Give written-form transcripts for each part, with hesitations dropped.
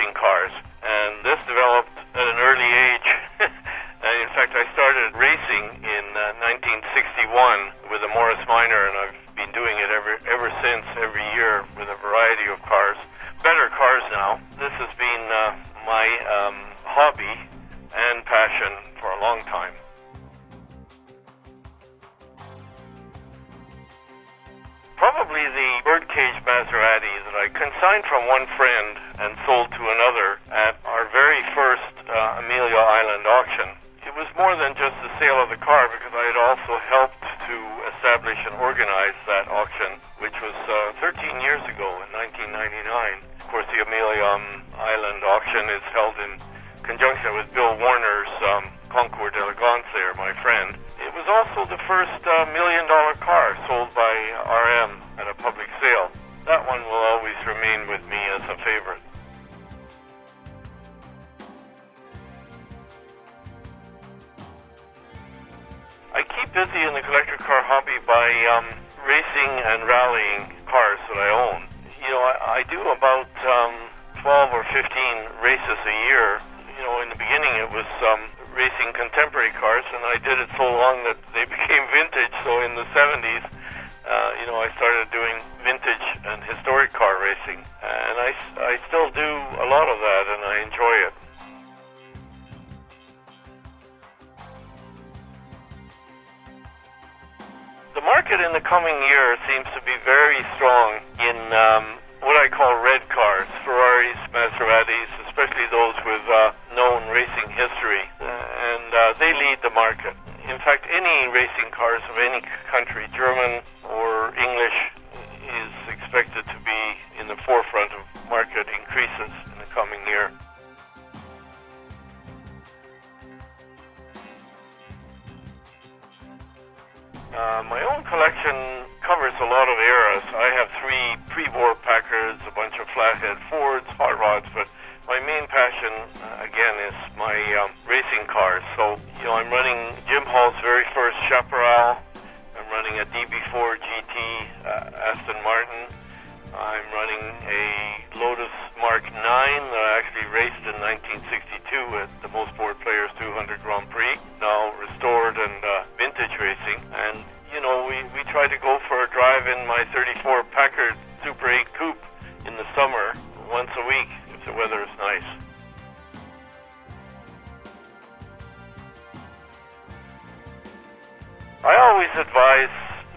racing cars, and this developed at an early age. In fact, I started racing in 1961 with a Morris Minor, and I've been doing it ever since, every year, with a variety of cars. Better cars now. This has been my hobby and passion for a long time. Probably the birdcage Maserati that I consigned from one friend and sold to another at our very first Amelia Island auction. It was more than just the sale of the car, because I had also helped to establish and organize that auction, which was 13 years ago in 1999. Of course, the Amelia Island auction is held in conjunction with Bill Warner's Concours d'Elegance there, my friend. It was also the first $1 million car sold by RM at a public sale. That one will always remain with me as a favorite. I keep busy in the collector car hobby by racing and rallying cars that I own. You know, I do about 12 or 15 races a year. You know, in the beginning it was racing contemporary cars, and I did it so long that they became vintage. So in the 70s, you know, I started doing vintage and historic car racing, and I still do a lot of that, and I enjoy it. The market in the coming year seems to be very strong in what I call red cars, Ferraris, Maseratis, especially those with known racing history, and they lead the market. In fact, any racing cars of any country, German or English, is expected to be in the forefront of market increases in the coming year. My own collection covers a lot of eras. I have 3 pre-war Packards, a bunch of flathead Fords, hot rods, but my main passion, again, is my racing cars. So, you know, I'm running Jim Hall's very first Chaparral. I'm running a DB4 GT Aston Martin. I'm running a Lotus Mark 9 that I actually raced in 1962 at the Most Sport Players 200 Grand Prix, now restored and vintage racing. And, you know, we try to go for a drive in my 34 Packard Super 8 Coupe in the summer, once a week, if the weather is nice. I always advise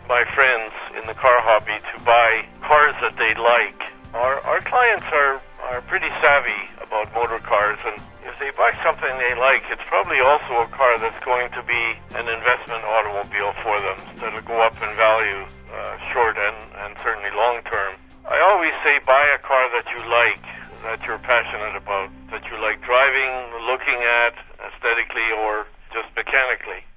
my friends in the car hobby to buy cars that they like. Our clients are pretty savvy about motor cars, and if they buy something they like, it's probably also a car that's going to be an investment automobile for them, that'll go up in value short and certainly long term. I always say buy a car that you like, that you're passionate about, that you like driving, looking at, aesthetically, or just mechanically.